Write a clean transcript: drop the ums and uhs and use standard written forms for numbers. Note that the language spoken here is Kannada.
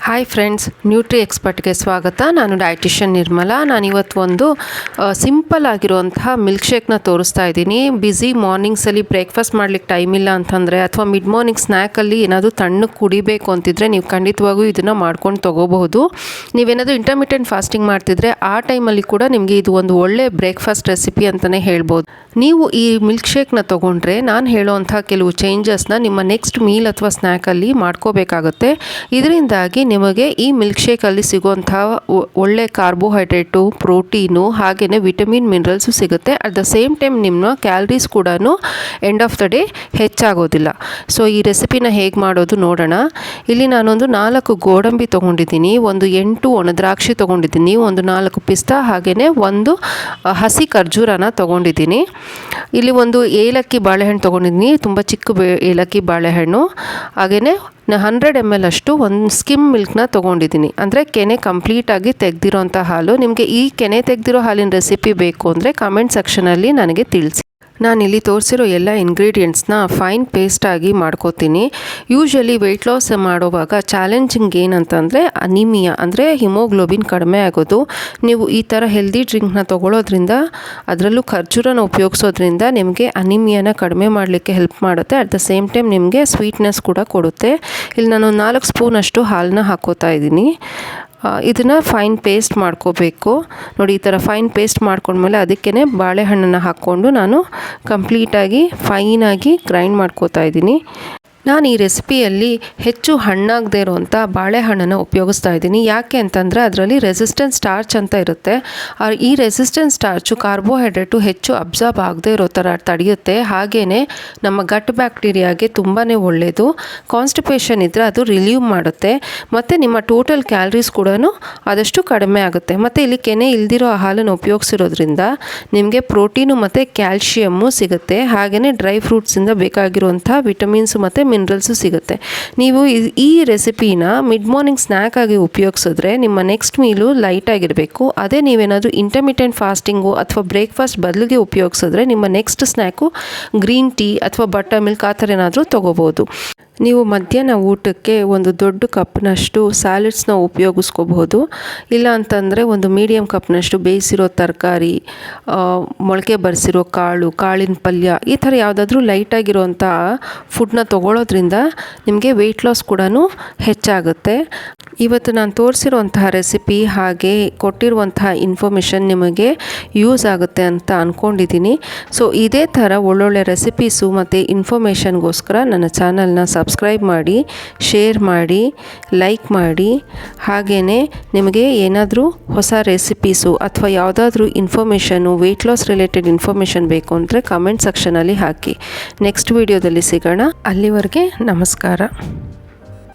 ಹಾಯ್ ಫ್ರೆಂಡ್ಸ್, ನ್ಯೂಟ್ರಿ ಎಕ್ಸ್ಪರ್ಟ್ಗೆ ಸ್ವಾಗತ. ನಾನು ಡಯಟಿಷಿಯನ್ ನಿರ್ಮಲಾ. ನಾನಿವತ್ತು ಒಂದು ಸಿಂಪಲ್ ಆಗಿರುವಂತಹ ಮಿಲ್ಕ್ ಶೇಕ್ನ ತೋರಿಸ್ತಾ ಇದ್ದೀನಿ. ಬ್ಯುಸಿ ಮಾರ್ನಿಂಗ್ಸಲ್ಲಿ ಬ್ರೇಕ್ಫಾಸ್ಟ್ ಮಾಡ್ಲಿಕ್ಕೆ ಟೈಮ್ ಇಲ್ಲ ಅಂತಂದರೆ ಅಥವಾ ಮಿಡ್ ಮಾರ್ನಿಂಗ್ ಸ್ನ್ಯಾಕಲ್ಲಿ ಏನಾದರೂ ತಣ್ಣಗೆ ಕುಡಿಬೇಕು ಅಂತಿದ್ರೆ ನೀವು ಖಂಡಿತವಾಗೂ ಇದನ್ನು ಮಾಡ್ಕೊಂಡು ತೊಗೋಬಹುದು. ನೀವೇನಾದರೂ ಇಂಟರ್ಮಿಟೆಂಟ್ ಫಾಸ್ಟಿಂಗ್ ಮಾಡ್ತಿದ್ರೆ ಆ ಟೈಮಲ್ಲಿ ಕೂಡ ನಿಮಗೆ ಇದು ಒಂದು ಒಳ್ಳೆ ಬ್ರೇಕ್ಫಾಸ್ಟ್ ರೆಸಿಪಿ ಅಂತಲೇ ಹೇಳ್ಬೋದು. ನೀವು ಈ ಮಿಲ್ಕ್ ಶೇಕ್ನ ತೊಗೊಂಡ್ರೆ ನಾನು ಹೇಳೋವಂಥ ಕೆಲವು ಚೇಂಜಸ್ನ ನಿಮ್ಮ ನೆಕ್ಸ್ಟ್ ಮೀಲ್ ಅಥವಾ ಸ್ನ್ಯಾಕಲ್ಲಿ ಮಾಡ್ಕೋಬೇಕಾಗುತ್ತೆ. ಇದರಿಂದಾಗಿ ನಿಮಗೆ ಈ ಮಿಲ್ಕ್ ಶೇಕಲ್ಲಿ ಸಿಗುವಂಥ ಒಳ್ಳೆ ಕಾರ್ಬೋಹೈಡ್ರೇಟು, ಪ್ರೋಟೀನು, ಹಾಗೆಯೇ ವಿಟಮಿನ್, ಮಿನರಲ್ಸು ಸಿಗುತ್ತೆ. ಅಟ್ ದ ಸೇಮ್ ಟೈಮ್ ನಿಮ್ಮ ಕ್ಯಾಲರೀಸ್ ಕೂಡ ಎಂಡ್ ಆಫ್ ದ ಡೇ ಹೆಚ್ಚಾಗೋದಿಲ್ಲ. ಸೊ ಈ ರೆಸಿಪಿನ ಹೇಗೆ ಮಾಡೋದು ನೋಡೋಣ. ಇಲ್ಲಿ ನಾನೊಂದು 4 ಗೋಡಂಬಿ ತೊಗೊಂಡಿದ್ದೀನಿ, ಒಂದು 8 ಒಣದ್ರಾಕ್ಷಿ ತೊಗೊಂಡಿದ್ದೀನಿ, ಒಂದು 4 ಪಿಸ್ತಾ, ಹಾಗೆಯೇ ಒಂದು ಹಸಿ ಖರ್ಜೂರನ ತೊಗೊಂಡಿದ್ದೀನಿ. ಇಲ್ಲಿ ಒಂದು ಏಲಕ್ಕಿ ಬಾಳೆಹಣ್ಣು ತೊಗೊಂಡಿದ್ದೀನಿ, ತುಂಬ ಚಿಕ್ಕ ಏಲಕ್ಕಿ ಬಾಳೆಹಣ್ಣು. ಹಾಗೆಯೇ 100 ml ಅಷ್ಟು ಒಂದು ಸ್ಕಿಮ್ ಮಿಲ್ಕ್ನ ತೊಗೊಂಡಿದ್ದೀನಿ, ಅಂದರೆ ಕೆನೆ ಕಂಪ್ಲೀಟಾಗಿ ತೆಗೆದಿರೋಂಥ ಹಾಲು. ನಿಮಗೆ ಈ ಕೆನೆ ತೆಗೆದಿರೋ ಹಾಲಿನ ರೆಸಿಪಿ ಬೇಕು ಅಂದರೆ ಕಮೆಂಟ್ ಸೆಕ್ಷನಲ್ಲಿ ನನಗೆ ತಿಳಿಸಿ. ನಾನಿಲ್ಲಿ ತೋರಿಸಿರೋ ಎಲ್ಲ ಇಂಗ್ರೀಡಿಯೆಂಟ್ಸ್ನ ಫೈನ್ ಪೇಸ್ಟಾಗಿ ಮಾಡ್ಕೋತೀನಿ. ಯೂಶ್ವಲಿ ವೆಯ್ಟ್ ಲಾಸ್ ಮಾಡುವಾಗ ಚಾಲೆಂಜಿಂಗ್ ಏನಂತಂದರೆ ಅನಿಮಿಯಾ, ಅಂದರೆ ಹಿಮೋಗ್ಲೋಬಿನ್ ಕಡಿಮೆ ಆಗೋದು. ನೀವು ಈ ಥರ ಹೆಲ್ದಿ ಡ್ರಿಂಕ್ನ ತೊಗೊಳ್ಳೋದ್ರಿಂದ, ಅದರಲ್ಲೂ ಖರ್ಜೂರನ ಉಪಯೋಗಿಸೋದ್ರಿಂದ ನಿಮಗೆ ಅನಿಮಿಯಾನ ಕಡಿಮೆ ಮಾಡಲಿಕ್ಕೆ ಹೆಲ್ಪ್ ಮಾಡುತ್ತೆ. ಅಟ್ ದ ಸೇಮ್ ಟೈಮ್ ನಿಮಗೆ ಸ್ವೀಟ್ನೆಸ್ ಕೂಡ ಕೊಡುತ್ತೆ. ಇಲ್ಲಿ ನಾನು 4 ಸ್ಪೂನಷ್ಟು ಹಾಲನ್ನ ಹಾಕ್ಕೋತಾ ಇದ್ದೀನಿ. ಇದನ್ನು ಫೈನ್ ಪೇಸ್ಟ್ ಮಾಡ್ಕೋಬೇಕು. ನೋಡಿ, ಈ ಥರ ಫೈನ್ ಪೇಸ್ಟ್ ಮಾಡ್ಕೊಂಡ್ಮೇಲೆ ಅದಕ್ಕೇ ಬಾಳೆಹಣ್ಣನ್ನು ಹಾಕ್ಕೊಂಡು ನಾನು ಕಂಪ್ಲೀಟಾಗಿ ಫೈನಾಗಿ ಗ್ರೈಂಡ್ ಮಾಡ್ಕೋತಾ ಇದ್ದೀನಿ. ನಾನು ಈ ರೆಸಿಪಿಯಲ್ಲಿ ಹೆಚ್ಚು ಹಣ್ಣಾಗದೇ ಇರುವಂಥ ಬಾಳೆಹಣ್ಣನ್ನು ಉಪಯೋಗಿಸ್ತಾ ಇದ್ದೀನಿ. ಯಾಕೆ ಅಂತಂದರೆ ಅದರಲ್ಲಿ ರೆಸಿಸ್ಟೆನ್ಸ್ ಸ್ಟಾರ್ಚ್ ಅಂತ ಇರುತ್ತೆ. ಈ ರೆಸಿಸ್ಟೆನ್ಸ್ ಸ್ಟಾರ್ಚು ಕಾರ್ಬೋಹೈಡ್ರೇಟು ಹೆಚ್ಚು ಅಬ್ಸಾರ್ಬ್ ಆಗದೇ ಇರೋ ಥರ ತಡೆಯುತ್ತೆ. ಹಾಗೆಯೇ ನಮ್ಮ ಗಟ್ ಬ್ಯಾಕ್ಟೀರಿಯಾಗೆ ತುಂಬಾ ಒಳ್ಳೆಯದು. ಕಾನ್ಸ್ಟಿಪೇಷನ್ ಇದ್ದರೆ ಅದು ರಿಲೀವ್ ಮಾಡುತ್ತೆ. ಮತ್ತು ನಿಮ್ಮ ಟೋಟಲ್ ಕ್ಯಾಲರೀಸ್ ಕೂಡ ಆದಷ್ಟು ಕಡಿಮೆ ಆಗುತ್ತೆ. ಮತ್ತು ಇಲ್ಲಿ ಕೆನೆ ಇಲ್ದಿರೋ ಹಾಲನ್ನು ಉಪಯೋಗಿಸಿರೋದ್ರಿಂದ ನಿಮಗೆ ಪ್ರೋಟೀನು ಮತ್ತು ಕ್ಯಾಲ್ಶಿಯಮ್ಮು ಸಿಗುತ್ತೆ. ಹಾಗೆಯೇ ಡ್ರೈ ಫ್ರೂಟ್ಸಿಂದ ಬೇಕಾಗಿರುವಂಥ ವಿಟಮಿನ್ಸು ಮತ್ತು ಮಿನರಲ್ಸು ಸಿಗುತ್ತೆ. ನೀವು ಈ ರೆಸಿಪಿನ ಮಿಡ್ ಮಾರ್ನಿಂಗ್ ಸ್ನ್ಯಾಕ್ ಆಗಿ ಉಪಯೋಗಿಸಿದ್ರೆ ನಿಮ್ಮ ನೆಕ್ಸ್ಟ್ ಮೀಲು ಲೈಟಾಗಿರಬೇಕು. ಅದೇ ನೀವೇನಾದರೂ ಇಂಟರ್ಮಿಟೆಂಟ್ ಫಾಸ್ಟಿಂಗು ಅಥವಾ ಬ್ರೇಕ್ಫಾಸ್ಟ್ ಬದಲಿಗೆ ಉಪಯೋಗಿಸಿದ್ರೆ ನಿಮ್ಮ ನೆಕ್ಸ್ಟ್ ಸ್ನ್ಯಾಕು ಗ್ರೀನ್ ಟೀ ಅಥವಾ ಬಟರ್ ಮಿಲ್ಕ್ ಆ ಥರ ಏನಾದರೂ ತೊಗೋಬೋದು. ನೀವು ಮಧ್ಯಾಹ್ನ ಊಟಕ್ಕೆ ಒಂದು ದೊಡ್ಡ ಕಪ್ನಷ್ಟು ಸ್ಯಾಲಡ್ಸ್ನ ಉಪಯೋಗಿಸ್ಕೋಬಹುದು. ಇಲ್ಲ ಅಂತಂದರೆ ಒಂದು ಮೀಡಿಯಮ್ ಕಪ್ನಷ್ಟು ಬೇಯಿಸಿರೋ ತರಕಾರಿ, ಮೊಳಕೆ ಬರೆಸಿರೋ ಕಾಳಿನ ಪಲ್ಯ, ಈ ಥರ ಯಾವುದಾದ್ರೂ ಲೈಟಾಗಿರೋಂಥ ಫುಡ್ನ ತೊಗೊಳ್ಳೋದ್ರಿಂದ ನಿಮಗೆ ವೆಯ್ಟ್ ಲಾಸ್ ಕೂಡ ಹೆಚ್ಚಾಗುತ್ತೆ. ಇವತ್ತು ನಾನು ತೋರಿಸಿರುವಂತಹ ರೆಸಿಪಿ ಹಾಗೆ ಕೊಟ್ಟಿರುವಂತಹ ಇನ್ಫಾರ್ಮೇಷನ್ ನಿಮಗೆ ಯೂಸ್ ಆಗುತ್ತೆ ಅಂತ ಅಂದ್ಕೊಂಡಿದ್ದೀನಿ. ಸೊ ಇದೇ ಥರ ಒಳ್ಳೊಳ್ಳೆ ರೆಸಿಪೀಸು ಮತ್ತು ಇನ್ಫಾರ್ಮೇಷನ್ಗೋಸ್ಕರ ನನ್ನ ಚಾನಲ್ನ ಸಬ್ಸ್ಕ್ರೈಬ್ ಮಾಡಿ, ಶೇರ್ ಮಾಡಿ, ಲೈಕ್ ಮಾಡಿ. ಹಾಗೆಯೇ ನಿಮಗೆ ಏನಾದರೂ ಹೊಸ ರೆಸಿಪೀಸು ಅಥವಾ ಯಾವುದಾದ್ರೂ information, weight loss related information ಬೇಕು ಅಂದರೆ ಕಮೆಂಟ್ ಸೆಕ್ಷನಲ್ಲಿ ಹಾಕಿ. ನೆಕ್ಸ್ಟ್ ವಿಡಿಯೋದಲ್ಲಿ ಸಿಗೋಣ. ಅಲ್ಲಿವರೆಗೆ ನಮಸ್ಕಾರ.